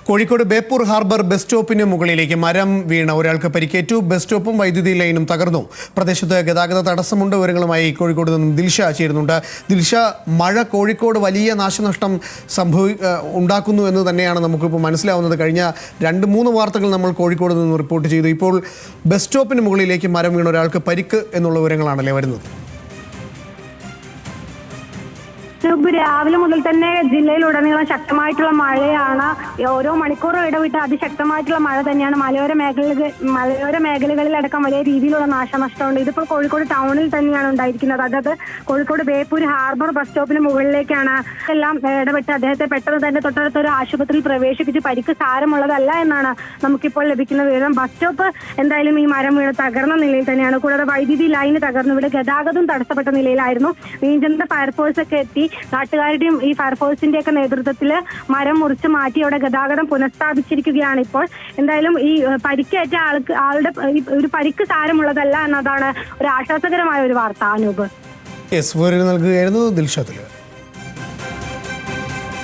Kozhikode Beypore harbour bus സ്റ്റോപ്പിന് മുകളിലേക്ക് മരം വീണ ഒരാൾക്ക് പരിക്കേറ്റു. ബസ് സ്റ്റോപ്പും വൈദ്യുതി ലൈനും തകർന്നു. പ്രദേശത്ത് ഗതാഗത തടസ്സമുണ്ട്. വിവരങ്ങളുമായി കോഴിക്കോട് നിന്നും ദിൽഷ ചേരുന്നുണ്ട്. ദിൽഷ, മഴ കോഴിക്കോട് വലിയ നാശനഷ്ടം ഉണ്ടാക്കുന്നു എന്ന് തന്നെയാണ് നമുക്കിപ്പോൾ മനസ്സിലാവുന്നത്. കഴിഞ്ഞ 2-3 വാർത്തകൾ നമ്മൾ കോഴിക്കോട് നിന്ന് റിപ്പോർട്ട് ചെയ്തു. ഇപ്പോൾ ബസ് സ്റ്റോപ്പിന് മുകളിലേക്ക് മരം വീണ ഒരാൾക്ക് പരിക്ക് എന്നുള്ള വിവരങ്ങളാണല്ലേ വരുന്നത്? രാവിലെ മുതൽ തന്നെ ജില്ലയിലുടനീളം ശക്തമായിട്ടുള്ള മഴയാണ്. ഓരോ മണിക്കൂറും ഇടവിട്ട് അതിശക്തമായിട്ടുള്ള മഴ തന്നെയാണ്. മലയോര മേഖലകളിലടക്കം വലിയ രീതിയിലുള്ള നാശനഷ്ടമുണ്ട്. ഇതിപ്പോൾ കോഴിക്കോട് ടൗണിൽ തന്നെയാണ് ഉണ്ടായിരിക്കുന്നത്. അതായത് കോഴിക്കോട് ബേപ്പൂർ ഹാർബർ ബസ് സ്റ്റോപ്പിന് മുകളിലേക്കാണ് എല്ലാം ഇടപെട്ട് അദ്ദേഹത്തെ പെട്ടെന്ന് തന്നെ തൊട്ടടുത്തൊരു ആശുപത്രിയിൽ പ്രവേശിപ്പിച്ച് പരിക്ക് സാരമുള്ളതല്ല എന്നാണ് നമുക്കിപ്പോൾ ലഭിക്കുന്ന വിവരം. ബസ് സ്റ്റോപ്പ് എന്തായാലും ഈ മരം വീണ് തകർന്ന നിലയിൽ തന്നെയാണ്. കൂടാതെ വൈദ്യുതി ലൈന് തകർന്നു. ഇവിടെ ഗതാഗതം തടസ്സപ്പെട്ട നിലയിലായിരുന്നു. മീഞ്ചന്ത ഫയർഫോഴ്സ് ഒക്കെ എത്തി നാട്ടുകാരുടെയും ഈ ഫയർഫോഴ്സിന്റെ ഒക്കെ നേതൃത്വത്തിൽ മരം മുറിച്ച് മാറ്റി അവിടെ ഗതാഗതം പുനഃസ്ഥാപിച്ചിരിക്കുകയാണ്. ഇപ്പോൾ എന്തായാലും ഈ പരിക്കേറ്റ ആളുടെ ഒരു പരിക്ക് സാരമുള്ളതല്ല എന്നതാണ് ഒരു ആശ്വാസകരമായ ഒരു വാർത്ത. അനൂപ് നൽകുകയായിരുന്നു ദിൽഷ.